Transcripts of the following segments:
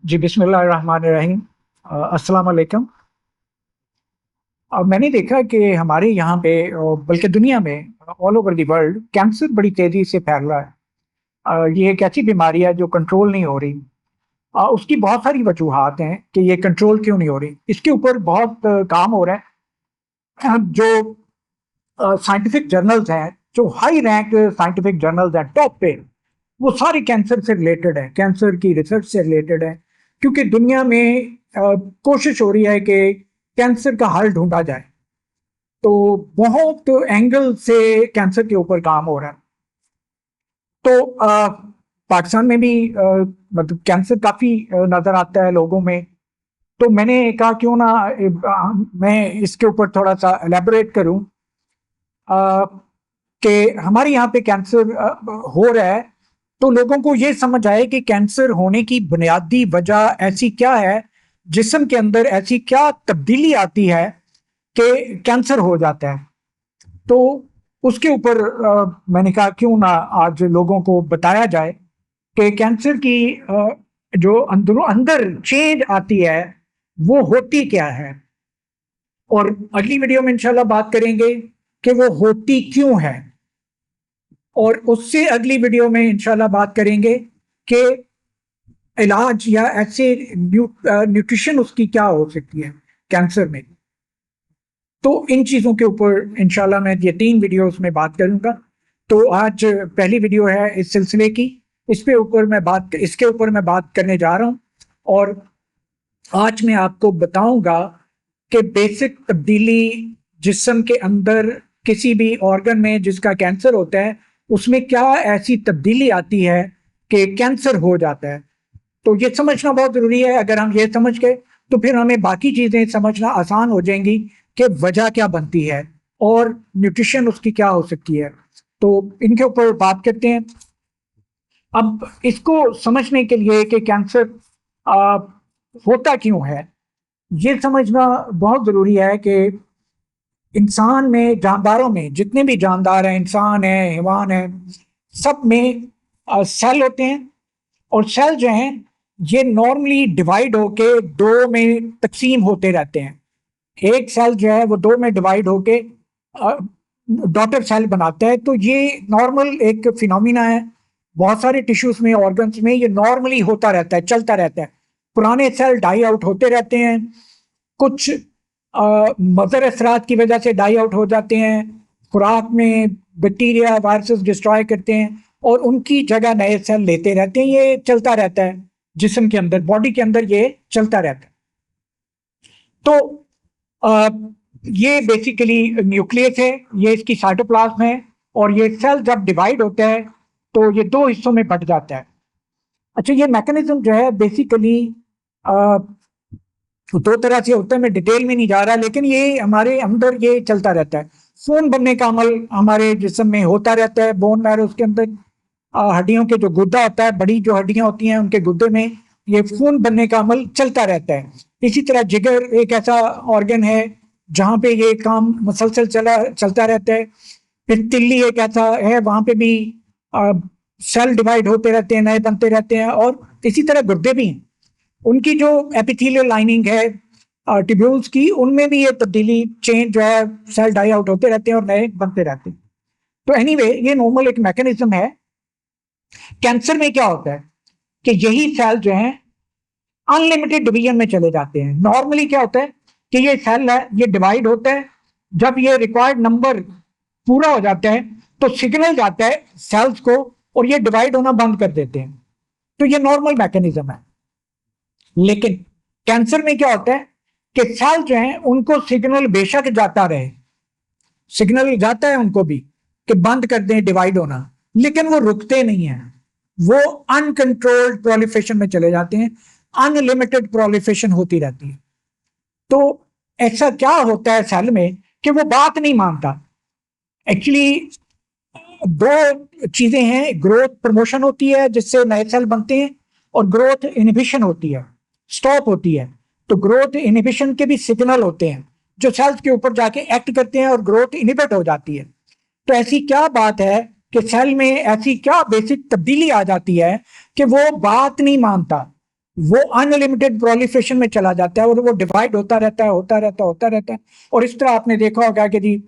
जी, बिस्मिल्लाहिर्रहमानिर्रहीम। अस्सलाम वालेकुम। मैंने देखा कि हमारे यहाँ पे बल्कि दुनिया में all over the world cancer बड़ी तेज़ी से फैल रहा है। ये एक ऐसी बीमारी है जो कंट्रोल नहीं हो रही। उसकी बहुत सारी वजूहात हैं कि ये कंट्रोल क्यों नहीं हो रही। इसके ऊपर बहुत काम हो रहा है। जो साइंटिफिक जर्नल्स हैं, जो हाई रैंक साइंटिफिक जर्नल्स हैं टॉप पे, वो सारे कैंसर से रिलेटेड है, कैंसर की रिसर्च से रिलेटेड है। क्योंकि दुनिया में कोशिश हो रही है कि कैंसर का हल ढूंढा जाए। तो बहुत एंगल से कैंसर के ऊपर काम हो रहा है। तो पाकिस्तान में भी मतलब कैंसर काफी नजर आता है लोगों में। तो मैंने कहा क्यों ना मैं इसके ऊपर थोड़ा सा एलेबोरेट करूं कि हमारे यहाँ पे कैंसर हो रहा है, तो लोगों को ये समझ आए कि कैंसर होने की बुनियादी वजह ऐसी क्या है, जिस्म के अंदर ऐसी क्या तब्दीली आती है कि कैंसर हो जाता है। तो उसके ऊपर मैंने कहा क्यों ना आज लोगों को बताया जाए कि कैंसर की जो अंदरों अंदर चेंज आती है वो होती क्या है। और अगली वीडियो में इंशाल्लाह बात करेंगे कि वो होती क्यों है। और उससे अगली वीडियो में इंशाल्लाह बात करेंगे कि इलाज या ऐसे न्यूट्रिशन उसकी क्या हो सकती है कैंसर में। तो इन चीज़ों के ऊपर इंशाल्लाह मैं ये 3 वीडियोस में बात करूंगा। तो आज पहली वीडियो है इस सिलसिले की। इसके ऊपर मैं बात करने जा रहा हूं। और आज मैं आपको बताऊंगा कि बेसिक तब्दीली जिस्म के अंदर किसी भी ऑर्गन में जिसका कैंसर होता है उसमें क्या ऐसी तब्दीली आती है कि कैंसर हो जाता है। तो ये समझना बहुत जरूरी है। अगर हम ये समझ गए तो फिर हमें बाकी चीजें समझना आसान हो जाएंगी कि वजह क्या बनती है और न्यूट्रिशन उसकी क्या हो सकती है। तो इनके ऊपर बात करते हैं। अब इसको समझने के लिए कि कैंसर होता क्यों है, ये समझना बहुत जरूरी है कि इंसान में, जानदारों में, जितने भी जानदार हैं, इंसान है, हैवान है, सब में सेल होते हैं। और सेल जो हैं ये नॉर्मली डिवाइड होके दो में तकसीम होते रहते हैं। एक सेल जो है वो दो में डिवाइड होके डॉटर सेल बनाता है। तो ये नॉर्मल एक फिनोमिना है। बहुत सारे टिश्यूज में, ऑर्गन्स में ये नॉर्मली होता रहता है, चलता रहता है। पुराने सेल डाई आउट होते रहते हैं, कुछ मदर असरात की वजह से डाई आउट हो जाते हैं, खुराक में बैक्टीरिया वायरसेस डिस्ट्रॉय करते हैं और उनकी जगह नए सेल लेते रहते हैं। ये चलता रहता है जिस्म के अंदर, बॉडी के अंदर ये चलता रहता है। तो आ, ये बेसिकली न्यूक्लियस है, ये इसकी साइटोप्लाज्म है। और ये सेल जब डिवाइड होता है तो ये दो हिस्सों में बट जाता है। अच्छा, ये मैकेनिज्म जो है बेसिकली दो तरह से होता है। मैं डिटेल में नहीं जा रहा, लेकिन ये हमारे अंदर ये चलता रहता है। खून बनने का अमल हमारे जिस्म में होता रहता है, बोन मैरो उसके अंदर। हड्डियों के जो गुद्दा होता है, बड़ी जो हड्डियां होती हैं उनके गुद्दे में ये खून बनने का अमल चलता रहता है। इसी तरह जिगर एक ऐसा ऑर्गन है जहां पे ये काम मुसलसल चलता रहता है। फिर तिल्ली एक ऐसा है, वहां पे भी सेल डिवाइड होते रहते हैं, नए बनते रहते हैं। और इसी तरह गुर्दे भी हैं, उनकी जो एपिथेलियल लाइनिंग है ट्यूब्यूल्स की, उनमें भी ये तब्दीली, चेंज जो है, सेल डाई आउट होते रहते हैं और नए बनते रहते हैं। तो एनीवे ये नॉर्मल एक मैकेनिज्म है। कैंसर में क्या होता है कि यही सेल जो है अनलिमिटेड डिवीजन में चले जाते हैं। नॉर्मली क्या होता है कि ये सेल है, ये डिवाइड होता है, जब ये रिक्वायर्ड नंबर पूरा हो जाता है तो सिग्नल जाता है सेल्स को और ये डिवाइड होना बंद कर देते हैं। तो ये नॉर्मल मैकेनिज्म है। लेकिन कैंसर में क्या होता है कि सेल जो है उनको सिग्नल बेशक जाता रहे, सिग्नल जाता है उनको भी कि बंद कर दें डिवाइड होना, लेकिन वो रुकते नहीं है। वो अनकंट्रोल्ड प्रोलिफरेशन में चले जाते हैं, अनलिमिटेड प्रोलिफरेशन होती रहती है। तो ऐसा क्या होता है सेल में कि वो बात नहीं मानता। एक्चुअली दो चीजें हैं, ग्रोथ प्रमोशन होती है जिससे नए सेल बनते हैं, और ग्रोथ इनहिबिशन होती है, स्टॉप होती है। तो ग्रोथ इनहिबिशन के भी सिग्नल होते हैं जो सेल्स के ऊपर जाके एक्ट करते हैं और ग्रोथ इनहिबिट हो जाती है। तो ऐसी क्या बात है कि सेल में ऐसी क्या बेसिक तब्दीली आ जाती है कि वो बात नहीं मानता। वो अनलिमिटेड प्रोलिफरेशन में चला जाता है और वो डिवाइड होता रहता है, होता रहता है। और इस तरह आपने देखा होगा कि जी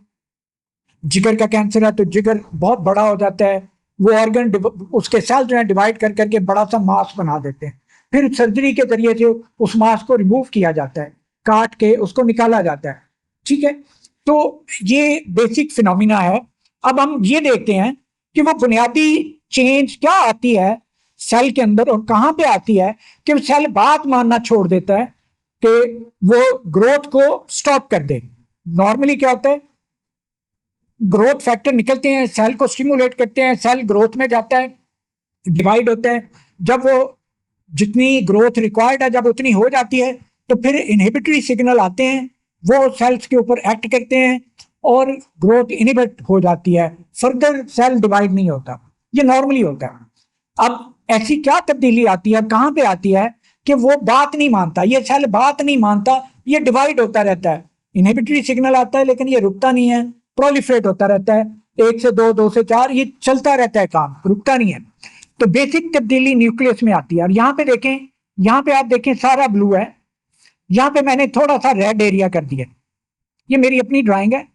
जिगर का कैंसर है तो जिगर बहुत बड़ा हो जाता है, वो ऑर्गन उसके सेल जो है डिवाइड कर करके बड़ा सा मास बना देते हैं, फिर सर्जरी के जरिए से उस मास को रिमूव किया जाता है, काट के उसको निकाला जाता है। ठीक है, तो ये बेसिक फिनोमिना है। अब हम ये देखते हैं कि वो बुनियादी चेंज क्या आती है सेल के अंदर और कहां पे आती है कि सेल बात मानना छोड़ देता है कि वो ग्रोथ को स्टॉप कर दे। नॉर्मली क्या होता है, ग्रोथ फैक्टर निकलते हैं, सेल को स्टिमुलेट करते हैं, सेल ग्रोथ में जाता है, डिवाइड होता है। जब वो जितनी ग्रोथ रिक्वायर्ड है जब उतनी हो जाती है तो फिर इनहिबिटरी सिग्नल आते हैं, वो सेल्स के ऊपर एक्ट करते हैं और ग्रोथ इनहिबिट हो जाती है, फर्दर सेल डिवाइड नहीं होता। ये नॉर्मली होता है। अब ऐसी क्या तब्दीली आती है, कहां पे आती है कि वो बात नहीं मानता, ये सेल बात नहीं मानता, ये डिवाइड होता रहता है, इनहिबिटरी सिग्नल आता है लेकिन ये रुकता नहीं है, प्रोलिफरेट होता रहता है, 1 से 2, 2 से 4, ये चलता रहता है, काम रुकता नहीं है। तो बेसिक तब्दीली न्यूक्लियस में आती है। और यहाँ पे देखें, यहाँ पे आप देखें सारा ब्लू है, यहाँ पे मैंने थोड़ा सा रेड एरिया कर दिया, ये मेरी अपनी ड्राइंग है,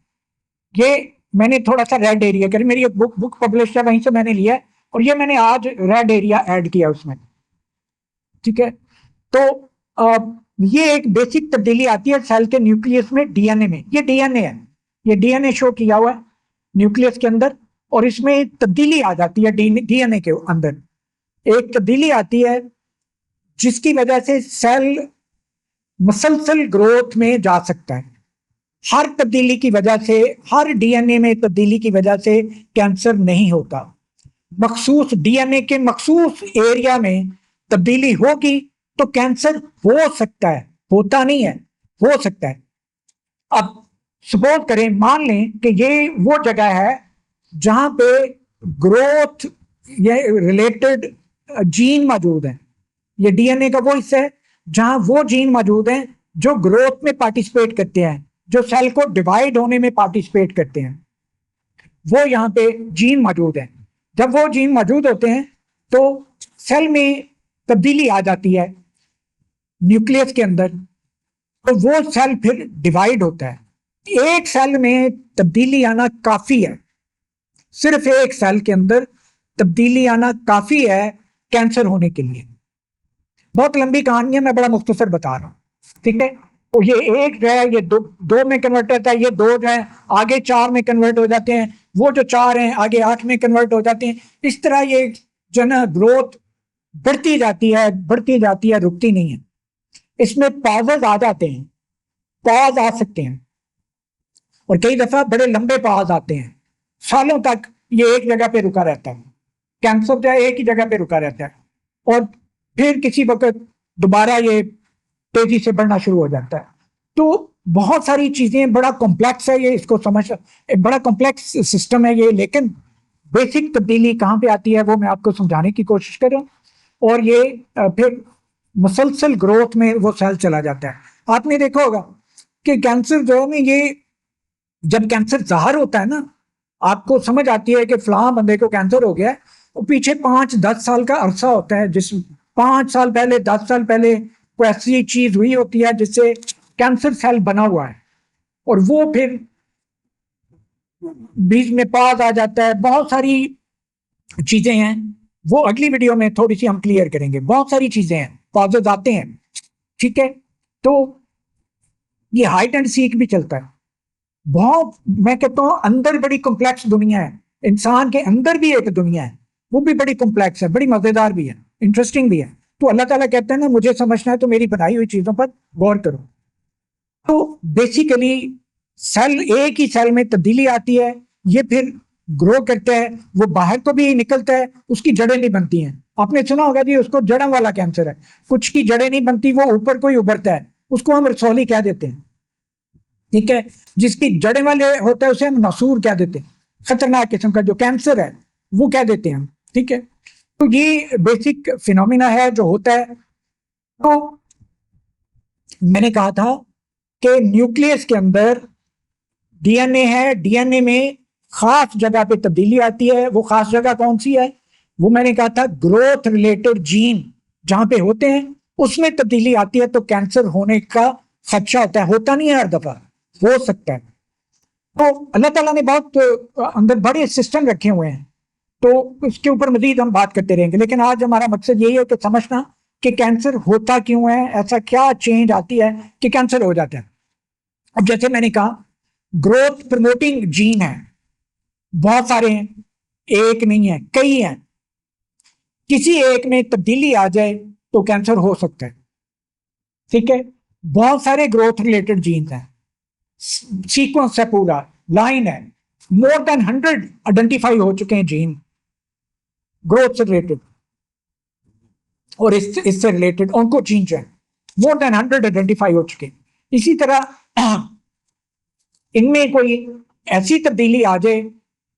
ये मैंने थोड़ा सा रेड एरिया कर, मेरी एक बुक पब्लिश है वहीं से मैंने लिया है और ये मैंने आज रेड एरिया ऐड किया उसमें। ठीक है, तो ये एक बेसिक तब्दीली आती है सेल के न्यूक्लियस में, डीएनए में। ये डीएनए है, ये डीएनए शो किया हुआ है न्यूक्लियस के अंदर, और इसमें तब्दीली आ जाती है डीएनए के अंदर। एक तब्दीली आती है जिसकी वजह से सेल मसलसल ग्रोथ में जा सकता है। हर तब्दीली की वजह से, हर डीएनए में तब्दीली की वजह से कैंसर नहीं होता। मखसूस डीएनए के मखसूस एरिया में तब्दीली होगी तो कैंसर हो सकता है, होता नहीं है, हो सकता है। अब सपोज करें, मान लें कि ये वो जगह है जहां पे ग्रोथ ये रिलेटेड जीन मौजूद है, ये डीएनए का वो हिस्सा है जहां वो जीन मौजूद हैं जो ग्रोथ में पार्टिसिपेट करते हैं, जो सेल को डिवाइड होने में पार्टिसिपेट करते हैं, वो यहाँ पे जीन मौजूद है। जब वो जीन मौजूद होते हैं तो सेल में तब्दीली आ जाती है न्यूक्लियस के अंदर, तो वो सेल फिर डिवाइड होता है। एक सेल में तब्दीली आना काफी है, सिर्फ एक सेल के अंदर तब्दीली आना काफी है कैंसर होने के लिए। बहुत लंबी कहानी है, मैं बड़ा मुख्तसर बता रहा हूं। ठीक है, तो ये एक जो है ये दो में कन्वर्ट होता है, ये दो जो है आगे 4 में कन्वर्ट हो जाते हैं, वो जो 4 हैं आगे 8 में कन्वर्ट हो जाते हैं। इस तरह ये जो ना ग्रोथ बढ़ती जाती है, बढ़ती जाती है, रुकती नहीं है। इसमें पॉजेज आ जाते हैं, पॉज आ सकते हैं, और कई दफा बड़े लंबे पॉज आते हैं, सालों तक ये एक जगह पे रुका रहता है, कैंसर जो है एक ही जगह पे रुका रहता है, और फिर किसी वक्त दोबारा ये तेजी से बढ़ना शुरू हो जाता है। तो बहुत सारी चीजें, बड़ा कॉम्प्लेक्स है ये, इसको समझ, एक बड़ा कॉम्प्लेक्स सिस्टम है ये, लेकिन बेसिक तब्दीली कहाँ पे आती है वो मैं आपको समझाने की कोशिश कर रहा हूँ। और ये फिर मुसलसल ग्रोथ में वो सेल चला जाता है। आपने देखा होगा कि कैंसर जो है ना, ये जब कैंसर जाहिर होता है ना, आपको समझ आती है कि फलां बंदे को कैंसर हो गया है, और पीछे 5-10 साल का अरसा होता है, जिस 5 साल पहले, 10 साल पहले कोई ऐसी चीज हुई होती है जिससे कैंसर सेल बना हुआ है, और वो फिर बीच में पॉज आ जाता है। बहुत सारी चीजें हैं, वो अगली वीडियो में थोड़ी सी हम क्लियर करेंगे। बहुत सारी चीजें हैं, पॉजेज आते हैं। ठीक है, तो ये हाइड एंड सीक भी चलता है। बहुत, मैं कहता हूं अंदर बड़ी कॉम्प्लेक्स दुनिया है, इंसान के अंदर भी एक दुनिया है, वो भी बड़ी कॉम्प्लेक्स है, बड़ी मजेदार भी है, इंटरेस्टिंग भी है। तो अल्लाह ताला कहते हैं ना, मुझे समझना है तो मेरी बनाई हुई चीजों पर गौर करो। तो बेसिकली सेल, एक ही सेल में तब्दीली आती है, ये फिर ग्रो करता है, वो बाहर को भी निकलता है, उसकी जड़ें नहीं बनती हैं। आपने सुना होगा जी उसको जड़ों वाला कैंसर है, कुछ की जड़ें नहीं बनती, वो ऊपर को ही उभरता है, उसको हम रसौली कह देते हैं। ठीक है, जिसकी जड़ें वाले होता है उसे हम नसूर कह देते हैं, खतरनाक किस्म का जो कैंसर है वो कह देते हैं हम। ठीक है, तो ये बेसिक फिनोमिना है जो होता है। तो मैंने कहा था कि न्यूक्लियस के अंदर डीएनए है, डीएनए में खास जगह पे तब्दीली आती है। वो खास जगह कौन सी है, वो मैंने कहा था ग्रोथ रिलेटेड जीन जहां पे होते हैं उसमें तब्दीली आती है तो कैंसर होने का खदशा होता है। होता नहीं है हर दफा, हो सकता है। तो अल्लाह ताला ने बहुत अंदर बड़े सिस्टम रखे हुए हैं, तो इसके ऊपर मजीद हम बात करते रहेंगे। लेकिन आज हमारा मकसद यही है कि समझना कि कैंसर होता क्यों है, ऐसा क्या चेंज आती है कि कैंसर हो जाता है। अब जैसे मैंने कहा, ग्रोथ प्रमोटिंग जीन है, बहुत सारे हैं, एक नहीं है, कई हैं। किसी एक में तब्दीली आ जाए तो कैंसर हो सकता है, ठीक है। बहुत सारे ग्रोथ रिलेटेड जीन्स हैं, सीक्वेंस है, पूरा लाइन है, मोर देन 100 आइडेंटिफाई हो चुके हैं जीन ग्रोथ से रिलेटेड, और इससे रिलेटेड उनको जीन जो है मोर देन 100 आइडेंटिफाई हो चुके हैं। इसी तरह इनमें कोई ऐसी तब्दीली आ जाए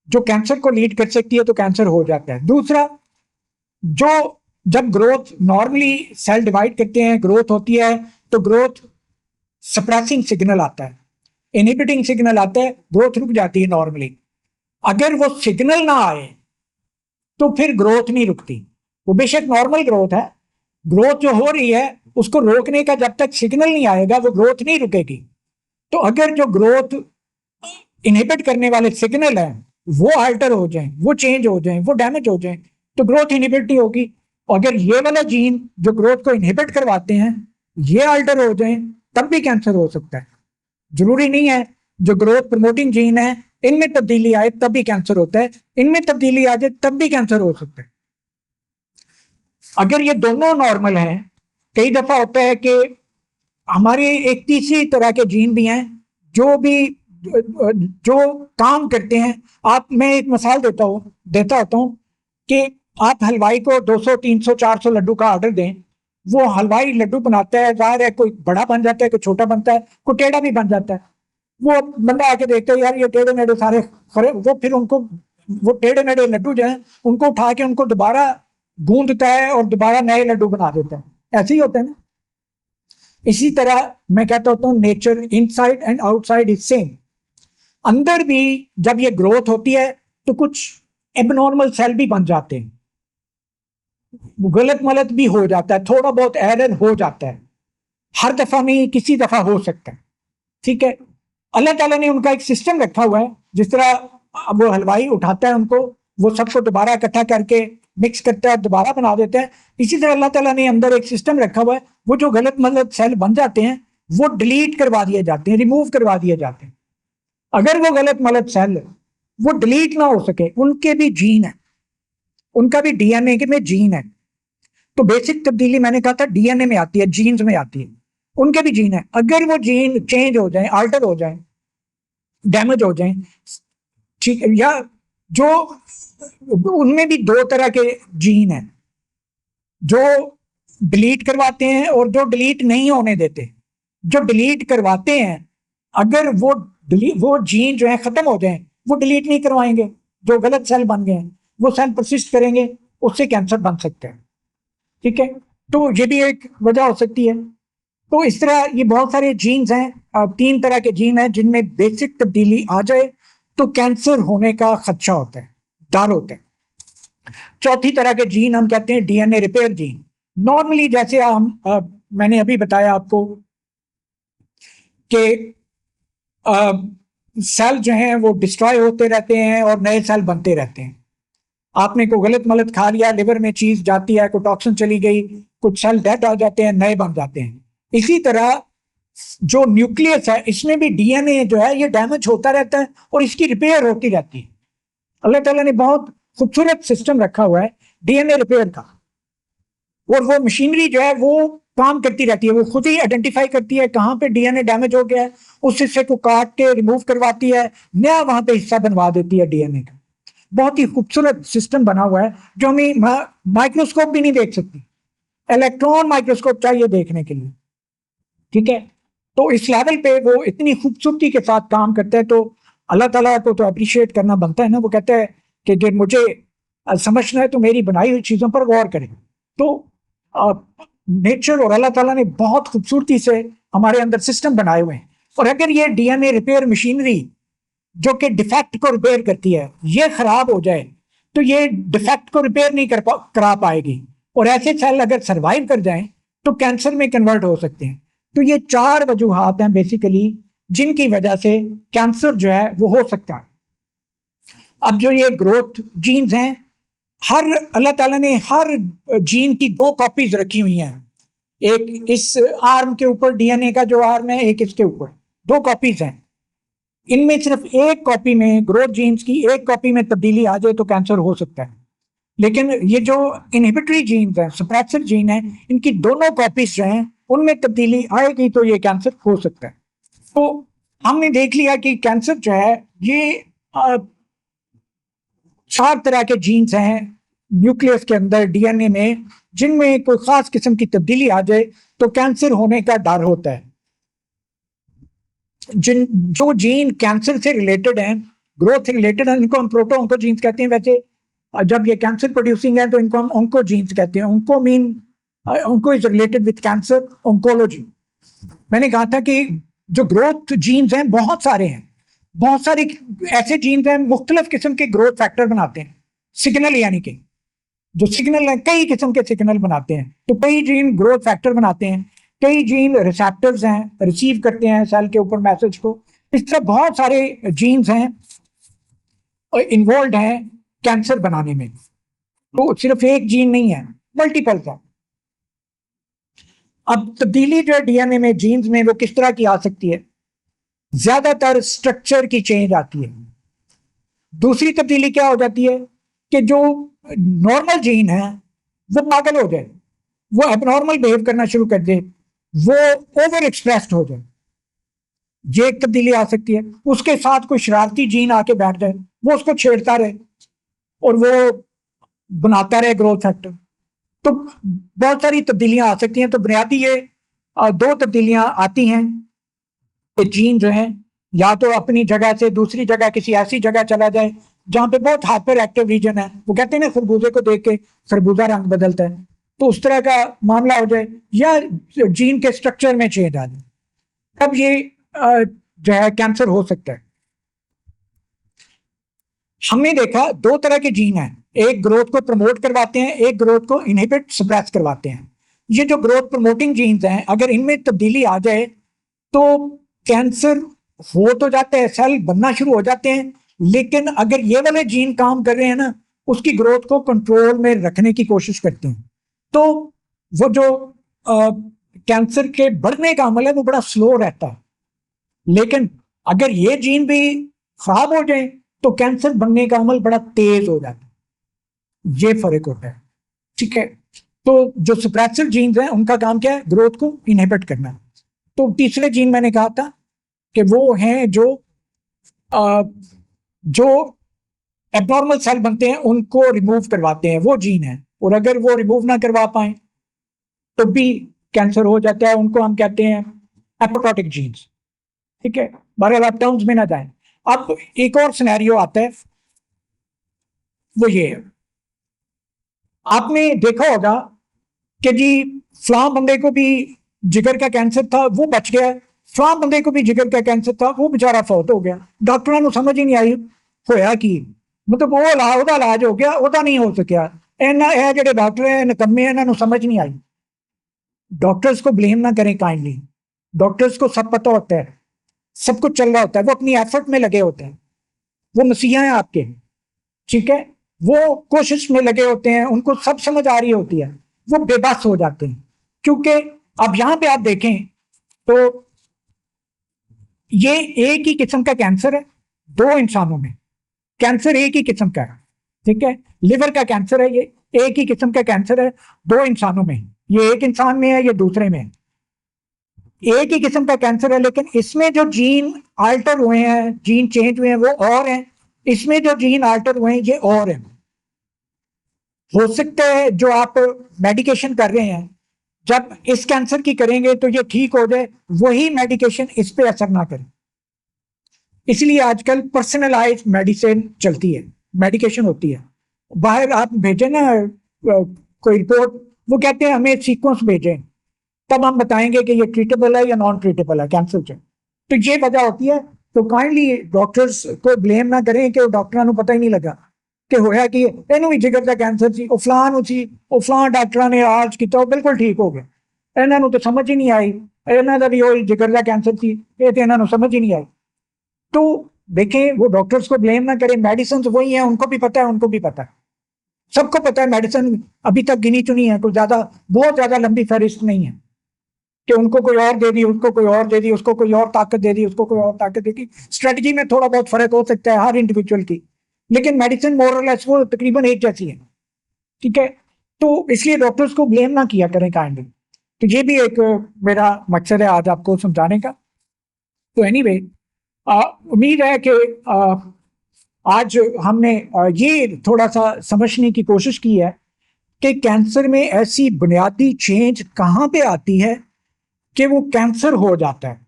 जो कैंसर को लीड कर सकती है तो कैंसर हो जाता है। दूसरा, जो जब ग्रोथ नॉर्मली सेल डिवाइड करते हैं, ग्रोथ होती है, तो ग्रोथ सप्रेसिंग सिग्नल आता है, इनहिबिटिंग सिग्नल आता है, ग्रोथ रुक जाती है नॉर्मली। अगर वो सिग्नल ना आए तो फिर ग्रोथ नहीं रुकती। वो बेशक नॉर्मल ग्रोथ है, ग्रोथ जो हो रही है उसको रोकने का जब तक सिग्नल नहीं आएगा वो ग्रोथ नहीं रुकेगी। तो अगर जो ग्रोथ इनहिबिट करने वाले सिग्नल हैं वो अल्टर हो जाएं, वो चेंज हो जाएं, वो डैमेज हो जाएं, तो ग्रोथ इनहिबिट नहीं होगी। अगर ये वाला जीन जो ग्रोथ को इनहिबिट करवाते हैं ये अल्टर हो जाएं तब भी कैंसर हो सकता है। जरूरी नहीं है जो ग्रोथ प्रमोटिंग जीन है इनमें तब्दीली आए तब भी कैंसर होता है, इनमें तब्दीली आ जाए तब भी कैंसर हो सकता है। अगर ये दोनों नॉर्मल हैं, कई दफा होता है कि हमारे एक तीसरी तरह के जीन भी हैं जो काम करते हैं। मैं एक मिसाल देता होता हूँ कि आप हलवाई को 200 300 400 लड्डू का ऑर्डर दें, वो हलवाई लड्डू बनाता है, जाहिर है कोई बड़ा बन जाता है, कोई छोटा बनता है, कोई टेढ़ा भी बन जाता है। वो बंदा आके देखता है यार ये टेढ़े मेढ़े सारे खरे, वो फिर उनको वो टेढ़े मेढ़े लड्डू जो है उनको उठा के उनको दोबारा गूंदता है और दोबारा नए लड्डू बना देता है। ऐसे ही होता है ना। इसी तरह मैं कहता होता हूँ nature inside and outside is same. अंदर भी जब ये ग्रोथ होती है तो कुछ एबनॉर्मल सेल भी बन जाते हैं, गलत मलत भी हो जाता है, थोड़ा बहुत एरर हो जाता है, हर दफा नहीं किसी दफा हो सकता है, ठीक है। अल्लाह ताला ने उनका एक सिस्टम रखा हुआ है, जिस तरह अब वो हलवाई उठाता है उनको, वो सबको दोबारा इकट्ठा करके मिक्स करता है, दोबारा बना देता है। इसी तरह अल्लाह ताला ने अंदर एक सिस्टम रखा हुआ है, वो जो गलत मलत सेल बन जाते हैं वो डिलीट करवा दिए जाते हैं, रिमूव करवा दिए जाते हैं। अगर वो गलत मलत सेल वो डिलीट ना हो सके, उनके भी जीन है, उनका भी डीएनए के में जीन है। तो बेसिक तब्दीली मैंने कहा था डीएनए में आती है, जीन्स में आती है, उनके भी जीन है। अगर वो जीन चेंज हो जाए, अल्टर हो जाए, डैमेज हो जाए, ठीक है, या जो उनमें भी दो तरह के जीन हैं, जो डिलीट करवाते हैं और जो डिलीट नहीं होने देते। जो डिलीट करवाते हैं, अगर वो जीन जो है खत्म हो जाए, वो डिलीट नहीं करवाएंगे, जो गलत सेल बन गए हैं वो सेल परसिस्ट करेंगे, उससे कैंसर बन सकता है, ठीक है। तो ये भी एक वजह हो सकती है। तो इस तरह ये बहुत सारे जीन्स हैं, 3 तरह के जीन हैं जिनमें बेसिक तब्दीली आ जाए तो कैंसर होने का खदशा होता है, डर होता है। चौथी तरह के जीन हम कहते हैं डीएनए रिपेयर जीन। नॉर्मली जैसे मैंने अभी बताया आपको कि सेल जो हैं वो डिस्ट्रॉय होते रहते हैं और नए सेल बनते रहते हैं। आपने कोई गलत मलत खा लिया, लिवर में चीज जाती है, कोई टॉक्सिन चली गई, कुछ सेल डेड हो जाते हैं, नए बन जाते हैं। इसी तरह जो न्यूक्लियस है इसमें भी डीएनए जो है ये डैमेज होता रहता है और इसकी रिपेयर होती रहती है। अल्लाह ताला ने बहुत खूबसूरत सिस्टम रखा हुआ है डीएनए रिपेयर का, और वो मशीनरी जो है वो काम करती रहती है, वो खुद ही आइडेंटिफाई करती है कहाँ पे डीएनए डैमेज हो गया है, उस हिस्से को काट के रिमूव करवाती है, नया वहां पे हिस्सा बनवा देती है डीएनए का। बहुत ही खूबसूरत सिस्टम बना हुआ है जो हमें माइक्रोस्कोप भी नहीं देख सकती, इलेक्ट्रॉन माइक्रोस्कोप चाहिए देखने के लिए, ठीक है। तो इस लेवल पे वो इतनी खूबसूरती के साथ काम करता है, तो अल्लाह ताला को तो अप्रिशिएट करना बनता है ना। वो कहता है कि जब मुझे समझना है तो मेरी बनाई हुई चीज़ों पर गौर करें। तो नेचर और अल्लाह ताला ने बहुत खूबसूरती से हमारे अंदर सिस्टम बनाए हुए हैं, और अगर ये डीएनए रिपेयर मशीनरी जो कि डिफेक्ट को रिपेयर करती है ये खराब हो जाए तो ये डिफेक्ट को रिपेयर नहीं करा पाएगी, और ऐसे सेल अगर सर्वाइव कर जाएं तो कैंसर में कन्वर्ट हो सकते हैं। तो ये 4 वजूहात हैं बेसिकली जिनकी वजह से कैंसर जो है वो हो सकता है। अब जो ये ग्रोथ जीन्स हैं, हर अल्लाह ताला ने हर जीन की 2 कॉपीज रखी हुई हैं, एक इस आर्म के ऊपर डीएनए का जो आर्म है, एक इसके ऊपर, 2 कॉपीज हैं। इनमें सिर्फ एक कॉपी में, ग्रोथ जीन्स की एक कॉपी में तब्दीली आ जाए तो कैंसर हो सकता है। लेकिन ये जो इनहिबिटरी जीन्स हैं, सप्रेसर जीन है, इनकी दोनों कॉपीज जो हैं उनमें तब्दीली आएगी तो ये कैंसर हो सकता है। तो हमने देख लिया कि कैंसर जो है ये 4 तरह के जीन्स हैं न्यूक्लियस के अंदर, डीएनए में, जिनमें कोई खास किस्म की तब्दीली आ जाए तो कैंसर होने का डर होता है। जो जीन कैंसर से रिलेटेड हैं, ग्रोथ से रिलेटेड हैं, इनको हम प्रोटो ऑन्कोजीन्स कहते हैं। वैसे जब ये कैंसर प्रोड्यूसिंग है तो इनको हम ऑन्कोजीन्स कहते हैं। Onco mean onco is related with cancer oncology. मैंने कहा था कि जो ग्रोथ जीन्स हैं बहुत सारे हैं, बहुत सारे ऐसे जीन्स हैं मुख्तलिफ किस्म के ग्रोथ फैक्टर बनाते हैं, सिग्नल यानी कि जो सिग्नल है, कई किस्म के सिग्नल बनाते हैं। तो कई जीन ग्रोथ फैक्टर बनाते हैं, कई जीन रिसेप्टर्स हैं, रिसीव करते हैं सेल के ऊपर मैसेज को। इस तरह बहुत सारे जीन्स हैं इन्वॉल्व हैं कैंसर बनाने में। तो सिर्फ एक जीन नहीं है, मल्टीपल है। अब तब्दीली जो है डीएनए में, जीन्स में, वो किस तरह की आ सकती है? ज्यादातर स्ट्रक्चर की चेंज आती है। दूसरी तब्दीली क्या हो जाती है कि जो नॉर्मल जीन है वो पागल हो जाए, वो एबनॉर्मल बिहेव करना शुरू कर दे, वो ओवर एक्सप्रेस्ड हो जाए, ये एक तब्दीली आ सकती है। उसके साथ कोई शरारती जीन आके बैठ जाए, वो उसको छेड़ता रहे और वो बनाता रहे ग्रोथ फैक्टर। तो बहुत सारी तब्दीलियां आ सकती हैं। तो बुनियादी ये 2 तब्दीलियां आती हैं कि जीन जो है या तो अपनी जगह से दूसरी जगह, किसी ऐसी जगह चला जाए जहां पे बहुत हाइपर एक्टिव रीजन है। वो कहते हैं ना, खरबूजे को देख के खरबूजा रंग बदलता है, तो उस तरह का मामला हो जाए, या जीन के स्ट्रक्चर में चेंज आ जाए, तब ये जो है कैंसर हो सकता है। हमने देखा 2 तरह के जीन हैं, एक ग्रोथ को प्रमोट करवाते हैं, एक ग्रोथ को इनहिबिट सप्रेस करवाते हैं। ये जो ग्रोथ प्रमोटिंग जीन्स हैं, अगर इनमें तब्दीली आ जाए तो कैंसर हो तो जाता है, सेल बनना शुरू हो जाते हैं, लेकिन अगर ये वाले जीन काम कर रहे हैं ना, उसकी ग्रोथ को कंट्रोल में रखने की कोशिश करते हैं, तो वो जो कैंसर के बढ़ने का अमल है वो बड़ा स्लो रहता है। लेकिन अगर ये जीन भी खराब हो जाए तो कैंसर बनने का अमल बड़ा तेज हो जाता है। ये फर्क होता है, ठीक है। तो जो सप्रेसर जीन्स हैं उनका काम क्या है? ग्रोथ को इनहिबिट करना। तो तीसरे जीन मैंने कहा था कि वो हैं जो एबनॉर्मल सेल बनते हैं उनको रिमूव करवाते हैं, वो जीन है। और अगर वो रिमूव ना करवा पाए तो भी कैंसर हो जाता है। उनको हम कहते हैं एपोप्टोटिक जीन्स, ठीक है। बहरहाल आप टर्म्स में ना जाएं। अब एक और सिनेरियो आता है, वो ये है, आपने देखा होगा कि जी फलां बंदे को भी जिगर का कैंसर था, वो बच गया, फलां बंदे को भी जिगर का कैंसर था, वो बेचारा फौत हो गया। डॉक्टरों को समझ ही नहीं आई होया कि मतलब वो इलाज हो गया, वह नहीं हो सकिया। जो डॉक्टर है निकम्मे, इन्होंने समझ नहीं आई। डॉक्टर्स को ब्लेम ना करें काइंडली, डॉक्टर्स को सब पता होता है, सब कुछ चल रहा होता है, वो अपनी एफर्ट में लगे होते हैं, वो मसीहा हैं आपके, ठीक है। वो कोशिश में लगे होते हैं, उनको सब समझ आ रही होती है, वो बेबस हो जाते हैं। क्योंकि अब यहां पे आप देखें तो ये एक ही किस्म का कैंसर है 2 इंसानों में। कैंसर एक ही किस्म का है, ठीक है। लिवर का कैंसर है, ये एक ही किस्म का कैंसर है 2 इंसानों में। ये एक इंसान में है, ये दूसरे में है। एक ही किस्म का कैंसर है, लेकिन इसमें जो जीन आल्टर हुए हैं, जीन चेंज हुए हैं, वो और हैं। इसमें जो जीन आल्टर हुए हैं ये और हैं। हो सकता है जो आप मेडिकेशन कर रहे हैं, जब इस कैंसर की करेंगे तो ये ठीक हो जाए, वही मेडिकेशन इस पे असर ना करे। इसलिए आजकल पर्सनलाइज मेडिसिन चलती है, मेडिकेशन होती है। बाहर आप भेजें ना कोई रिपोर्ट, वो कहते हैं हमें सीक्वेंस भेजें, तब हम बताएंगे कि ये ट्रीटेबल है या नॉन ट्रीटेबल है कैंसर से। तो ये वजह होती है। तो काइंडली डॉक्टर्स को ब्लेम ना करें कि डॉक्टरों को पता ही नहीं लगा कि होया कि इन्हों भी जिगर का कैंसर सी, फलां सी, फलां डॉक्टर ने इलाज किया, बिल्कुल ठीक हो गया। इन्हों तो समझ ही नहीं आई, इन्हों भी वही जिगर का कैंसर थी, ये तो इन्हों समझ ही नहीं आई। तो देखें, वो डॉक्टर्स को ब्लेम ना करें, मेडिसिन वही है, उनको भी पता है, उनको भी पता है, सबको पता है। मेडिसिन अभी तक गिनी चुनी है, कुछ ज्यादा बहुत ज्यादा लंबी फहरिस्त नहीं है कि उनको कोई और दे दी, उसको कोई और दे दी, उसको कोई और ताकत दे दी, उसको कोई और ताकत दे दी। स्ट्रेटजी में थोड़ा बहुत फर्क हो सकता है हर इंडिविजुअल की, लेकिन मेडिसिन मोर और लेस वो तकरीबन एक जैसी है, ठीक है। तो इसलिए डॉक्टर्स को ब्लेम ना किया करें काइंडली। तो ये भी एक मेरा मकसद है आज आपको समझाने का। तो एनीवे, उम्मीद है कि आज हमने ये थोड़ा सा समझने की कोशिश की है कि कैंसर में ऐसी बुनियादी चेंज कहाँ पे आती है कि वो कैंसर हो जाता है।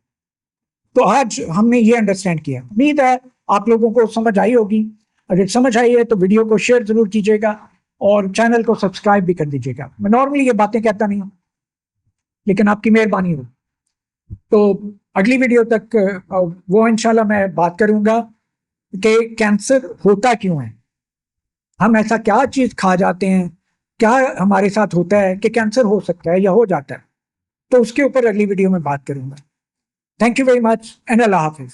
तो आज हमने ये अंडरस्टैंड किया। उम्मीद है आप लोगों को समझ आई होगी। अगर समझ आई है तो वीडियो को शेयर जरूर कीजिएगा और चैनल को सब्सक्राइब भी कर दीजिएगा। मैं नॉर्मली ये बातें कहता नहीं हूँ, लेकिन आपकी मेहरबानी हो। तो अगली वीडियो तक वो इंशाल्लाह मैं बात करूंगा कि कैंसर होता क्यों है, हम ऐसा क्या चीज खा जाते हैं, क्या हमारे साथ होता है कि कैंसर हो सकता है या हो जाता है। तो उसके ऊपर अगली वीडियो में बात करूंगा। Thank you very much and Allah Hafiz.